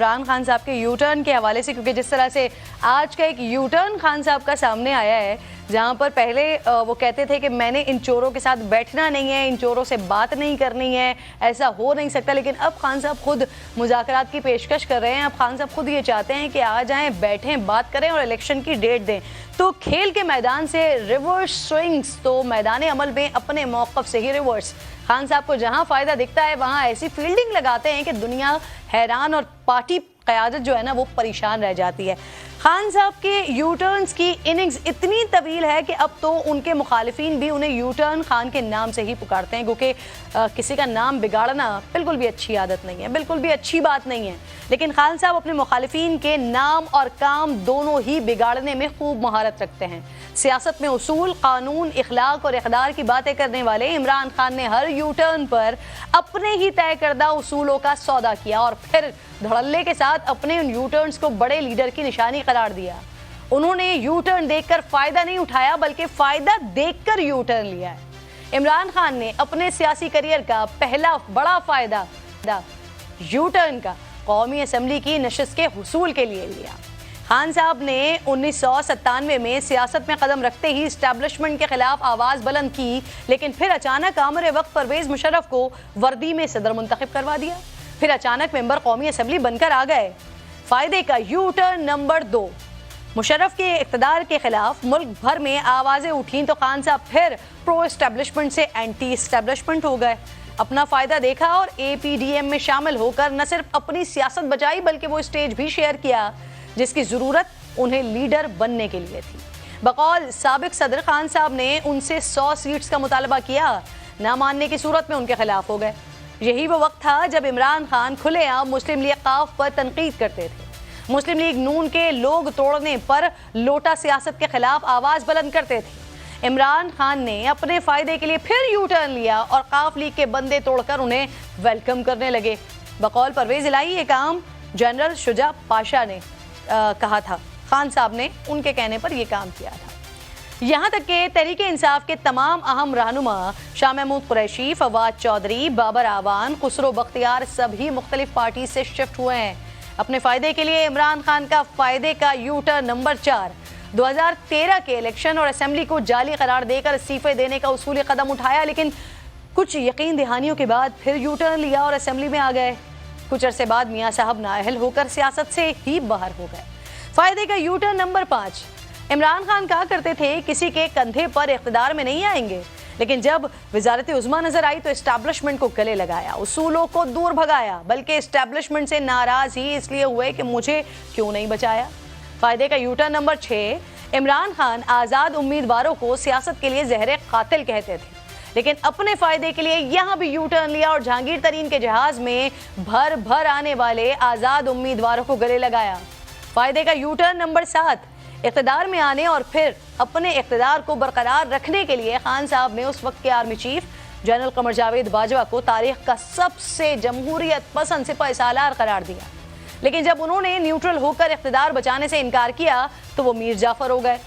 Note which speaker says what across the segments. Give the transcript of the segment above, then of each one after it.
Speaker 1: इमरान खान साहब के U turn के हवाले से, क्योंकि जिस तरह से आज का एक यू टर्न खान साहब का सामने आया है, जहां पर पहले वो कहते थे कि मैंने इन चोरों के साथ बैठना नहीं है, इन चोरों से बात नहीं करनी है, ऐसा हो नहीं सकता, लेकिन अब खान साहब खुद मुज़ाकरात की पेशकश कर रहे हैं। अब खान साहब खुद ये चाहते हैं कि आ जाएं, बैठें, बात करें और इलेक्शन की डेट दें। तो खेल के मैदान से रिवर्स स्विंग्स, तो मैदान अमल में अपने मौक़िफ़ से ही रिवर्स। खान साहब को जहां फ़ायदा दिखता है वहां ऐसी फील्डिंग लगाते हैं कि दुनिया हैरान और पार्टी क़यादत जो है ना वो परेशान रह जाती है। खान साहब के यू टर्न्स की इनिंग्स इतनी तवील है कि अब तो उनके मुखालिफिन भी उन्हें यू टर्न खान के नाम से ही पुकारते हैं, क्योंकि किसी का नाम बिगाड़ना बिल्कुल भी अच्छी आदत नहीं है, बिल्कुल भी अच्छी बात नहीं है। लेकिन खान साहब अपने मुखालिफिन के नाम और काम दोनों ही बिगाड़ने में खूब महारत रखते हैं। सियासत में उसूल, कानून, इखलाक और इक़दार की बातें करने वाले इमरान खान ने हर यू टर्न पर अपने ही तय करदा उसूलों का सौदा किया और फिर धड़ल्ले के साथ अपने उन यू टर्न्स को बड़े लीडर की निशानी करार दिया। उन्होंने यू टर्न देखकर फायदा नहीं उठाया, बल्कि फायदा देखकर यू टर्न लिया है। इमरान खान ने अपने सियासी करियर का पहला बड़ा फायदा यू टर्न का कौमी असम्बली की नशिस्त के हुसूल के लिए लिया। खान साहब ने 1997 में सियासत में कदम रखते ही इस्टेब्लिशमेंट के खिलाफ आवाज़ बुलंद की, लेकिन फिर अचानक आमर वक्त परवेज़ मुशर्रफ को वर्दी में सदर मुंतखब करवा दिया। फिर अचानक मेंबर कौमी असम्बली बनकर आ गए। फ़ायदे का यू टर्न नंबर 2। मुशर्रफ के इक़्तिदार के खिलाफ मुल्क भर में आवाज़ें उठीं तो खान साहब फिर प्रो इस्टेब्लिशमेंट से एंटी इस्टेब्लिशमेंट हो गए। अपना फ़ायदा देखा और APDM में शामिल होकर न सिर्फ अपनी सियासत बचाई, बल्कि वो स्टेज भी शेयर किया जिसकी ज़रूरत उन्हें लीडर बनने के लिए थी। बकौल साबिक सदर खान साहब ने उनसे 100 सीट्स का मुतालबा किया, ना मानने की सूरत में उनके खिलाफ हो गए। यही वो वक्त था जब इमरान खान खुलेआम मुस्लिम लीग काफ पर तनकीद करते थे। मुस्लिम लीग नून के लोग तोड़ने पर लोटा सियासत के खिलाफ आवाज़ बुलंद करते थे। इमरान खान ने अपने फ़ायदे के लिए फिर यू टर्न लिया और काफ लीग के बंदे तोड़कर उन्हें वेलकम करने लगे। बकौल परवेज़ इलाही ये काम जनरल शुजा पाशा ने कहा था। खान साहब ने उनके कहने पर यह काम किया था। यहाँ तक कि तहरीक इंसाफ के तमाम अहम रहनुमा शाह महमूद कुरैशी, फवाद चौधरी, बाबर आवान, खुसरो बख्तियार सभी मुख्तलिफ पार्टी से शिफ्ट हुए हैं। अपने फ़ायदे के लिए इमरान खान का फ़ायदे का यू टर्न नंबर 4। 2013 के इलेक्शन और असम्बली को जाली करार देकर इस्तीफे देने का उसूली कदम उठाया, लेकिन कुछ यकीन दहानियों के बाद फिर यू टर्न लिया और असम्बली में आ गए। कुछ अरसे बाद मियाँ साहब नाअहल होकर सियासत से ही बाहर हो गए। फ़ायदे का U turn number 5। Imran Khan कहा करते थे किसी के कंधे पर इक़्तिदार में नहीं आएंगे, लेकिन जब वज़ारत उज़्मा नजर आई तो इस्टेब्लिशमेंट को गले लगाया, उसूलों को दूर भगाया, बल्कि इस्टेब्लिशमेंट से नाराज़ ही इसलिए हुए कि मुझे क्यों नहीं बचाया। फ़ायदे का U turn number 6। Imran Khan आज़ाद उम्मीदवारों को सियासत के लिए ज़हर कातिल कहते थे, लेकिन अपने फ़ायदे के लिए यहाँ भी यू टर्न लिया और जहांगीर तरीन के जहाज़ में भर भर आने वाले आज़ाद उम्मीदवारों को गले लगाया। फ़ायदे का यू टर्न नंबर 7। इक़्तिदार में आने और फिर अपने इक़्तिदार को बरकरार रखने के लिए खान साहब ने उस वक्त के army chief general Qamar Javed Bajwa को तारीख़ का सबसे जमहूरियत पसंद सिपह सालार करार दिया, लेकिन जब उन्होंने न्यूट्रल होकर इक़्तिदार बचाने से इनकार किया तो वो मीर जाफ़र हो गए।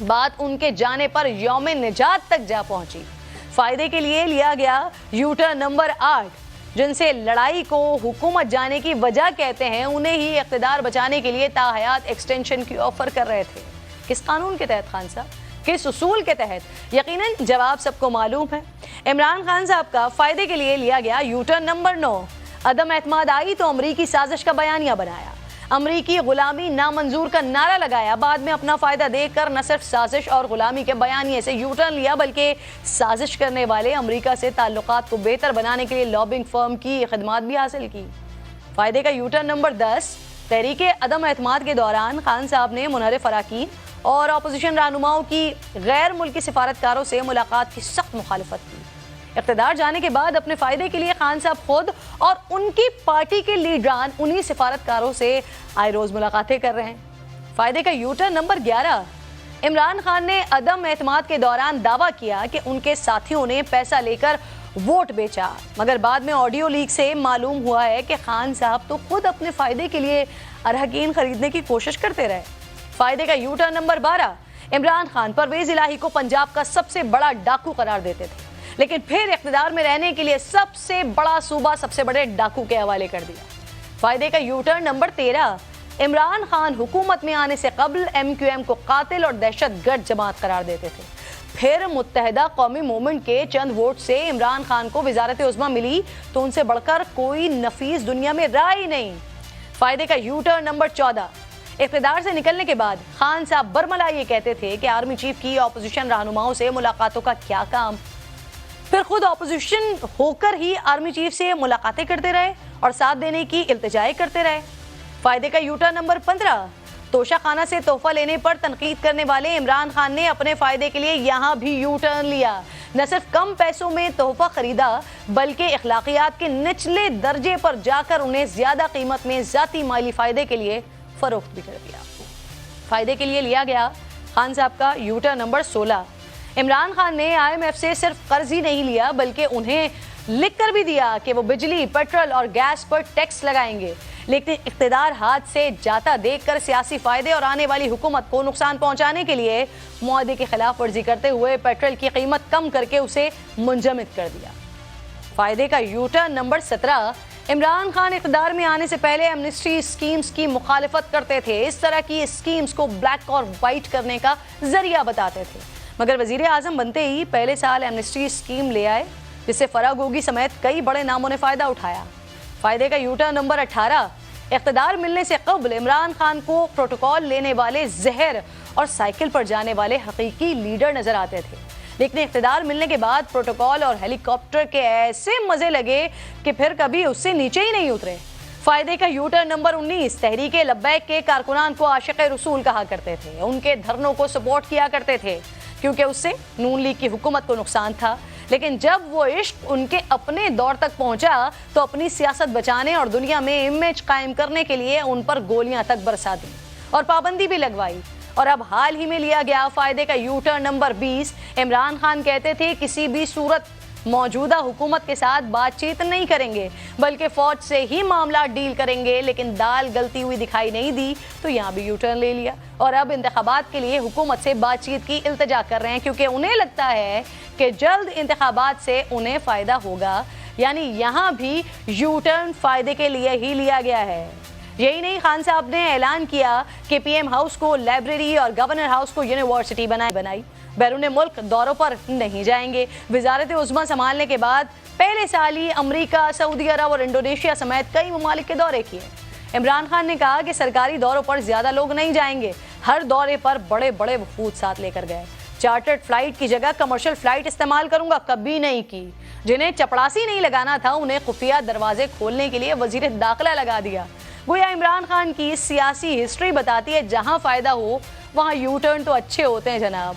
Speaker 1: बात उनके जाने पर यौम निजात तक जा पहुंची। फ़ायदे के लिए लिया गया यू टर्न नंबर 8। जिनसे लड़ाई को हुकूमत जाने की वजह कहते हैं, उन्हें ही इक़्तिदार बचाने के लिए ताहयात एक्सटेंशन की ऑफ़र कर रहे थे। किस कानून के तहत खान साहब, किस उसूल के तहत? यकीनन जवाब सबको मालूम है। इमरान खान साहब का फ़ायदे के लिए लिया गया यू टर्न नंबर 9। अदम एतमाद आई तो अमरीकी साजिश का बयानिया बनाया, अमरीकी गुलामी नामंजूर का नारा लगाया, बाद में अपना फ़ायदा देखकर न सिर्फ साजिश और गुलामी के बयानिए से यू टर्न लिया, बल्कि साजिश करने वाले अमरीका से ताल्लुकात को बेहतर बनाने के लिए लॉबिंग फर्म की खिदमात भी हासिल की। फ़ायदे का यू टर्न नंबर 10। तहरीक अदम एतमाद के दौरान खान साहब ने मुनहरिफ अराकीन और अपोजिशन रहनुमाओं की गैर मुल्की सिफारतकारों से मुलाकात की सख्त मुखालफत की। इक़्तिदार जाने के बाद अपने फ़ायदे के लिए खान साहब खुद और उनकी पार्टी के लीडरान उन्हीं सिफारतकारों से आए रोज़ मुलाकातें कर रहे हैं। फ़ायदे का U turn number 11। Imran Khan ने अदम एतमाद के दौरान दावा किया कि उनके साथियों ने पैसा लेकर वोट बेचा, मगर बाद में ऑडियो लीक से मालूम हुआ है कि खान साहब तो खुद अपने फ़ायदे के लिए अरहकीन खरीदने की कोशिश करते रहे। फ़ायदे का U turn number 12। Imran Khan Pervaiz Elahi को पंजाब का सबसे बड़ा डाकू करार देते थे, लेकिन फिर इक़्तिदार में रहने के लिए सबसे बड़ा सूबा सबसे बड़े डाकू के हवाले कर दिया। فائدے کا you turn number 13، Imran Khan حکومت میں آنے سے قبل MQM کو قاتل اور دہشت گرد جماعت قرار دیتے تھے، پھر متحدہ قومی موومنٹ کے چند ووٹ سے عمران خان کو وزارت عظمیٰ ملی تو ان سے بڑھ کر کوئی نفیس دنیا میں رائے نہیں۔ فائدے کا یو ٹرن نمبر 14، اقتدار سے نکلنے کے بعد خان صاحب برملا یہ کہتے تھے کہ آرمی چیف کی اپوزیشن رہنماؤں سے ملاقاتوں کا کیا کام، پھر خود اپوزیشن ہو کر ہی آرمی چیف سے ملاقاتیں کرتے رہے اور ساتھ دینے کی التجائیں کرتے رہے۔ فائدے کا یو ٹرن نمبر 15، توشہ خانہ سے تحفہ لینے پر تنقید کرنے والے عمران خان نے اپنے فائدے کے لیے یہاں بھی یو ٹرن لیا، نہ صرف کم پیسوں میں تحفہ خریدا بلکہ اخلاقیات کے نچلے درجے پر جا کر انہیں زیادہ قیمت میں ذاتی مالی فائدے کے لیے فروخت بھی کر دیا۔ فائدے کے لیے لیا گیا خان صاحب کا you turn number 16، Imran Khan نے IMF سے صرف قرض ہی نہیں لیا بلکہ انہیں لکھ کر بھی دیا کہ وہ بجلی، پیٹرول اور گیس پر ٹیکس لگائیں گے، لیکن اقتدار ہاتھ سے جاتا دیکھ کر سیاسی فائدے اور آنے والی حکومت کو نقصان پہنچانے کے لیے معاہدے کی خلاف ورزی کرتے ہوئے پیٹرول کی قیمت کم کر کے اسے منجمد کر دیا۔ فائدے کا you turn number 17، Imran Khan اقتدار میں آنے سے پہلے ایمنسٹی اسکیمز کی مخالفت کرتے تھے، اس طرح کی اسکیمز کو بلیک اور وائٹ کرنے کا ذریعہ بتاتے تھے، مگر وزیر اعظم بنتے ہی پہلے سال ایمنسٹی اسکیم لے آئے جس سے فرح گوگی سمیت کئی بڑے ناموں نے فائدہ اٹھایا۔ فائدے کا یو ٹرن نمبر 18، اقتدار ملنے سے قبل عمران خان کو پروٹوکول لینے والے زہر اور سائیکل پر جانے والے حقیقی لیڈر نظر آتے تھے، لیکن اقتدار ملنے کے بعد پروٹوکول اور ہیلی کاپٹر کے ایسے مزے لگے کہ پھر کبھی اس سے نیچے ہی نہیں اترے۔ فائدے کا you turn number 19، Tehreek Labbaik کے کارکنان کو عاشق رسول کہا کرتے تھے، ان کے دھرنوں کو سپورٹ کیا کرتے تھے کیونکہ اس سے نون لیگ کی حکومت کو نقصان تھا، لیکن جب وہ عشق ان کے اپنے دور تک پہنچا تو اپنی سیاست بچانے اور دنیا میں امیج قائم کرنے کے لیے ان پر گولیاں تک برسا دی اور پابندی بھی لگوائی۔ اور اب حال ہی میں لیا گیا فائدے کا you turn number 20، Imran Khan کہتے تھے کسی بھی صورت موجودہ حکومت کے ساتھ بات چیت نہیں کریں گے بلکہ فوج سے ہی معاملات ڈیل کریں گے، لیکن دال گلتی ہوئی دکھائی نہیں دی تو یہاں بھی یو ٹرن لے لیا اور اب انتخابات کے لیے حکومت سے بات چیت کی التجا کر رہے ہیں کیونکہ انہیں لگتا ہے کہ جلد انتخابات سے انہیں فائدہ ہوگا، یعنی یہاں بھی یو ٹرن فائدے کے لیے ہی لیا گیا ہے۔ یہی نہیں، خان صاحب نے اعلان کیا کہ PM ہاؤس کو لائبریری اور گورنر ہاؤس کو یونیورسٹی بنائی، بیرون ملک دوروں پر نہیں جائیں گے۔ وزارت عظمیٰ سنبھالنے کے بعد پہلے سال ہی امریکہ، سعودی عرب اور انڈونیشیا سمیت کئی ممالک کے دورے کیے۔ عمران خان نے کہا کہ سرکاری دوروں پر زیادہ لوگ نہیں جائیں گے، ہر دورے پر بڑے بڑے وفود ساتھ لے کر گئے۔ چارٹرڈ فلائٹ کی جگہ کمرشل فلائٹ استعمال کروں گا کبھی نہیں کی، جنہیں چپڑاسی نہیں لگانا تھا انہیں خفیہ دروازے کھولنے کے لیے وزیر داخلہ لگا دیا۔ گویا عمران خان کی سیاسی ہسٹری بتاتی ہے جہاں فائدہ ہو وہاں یو ٹرن تو اچھے ہوتے ہیں جناب۔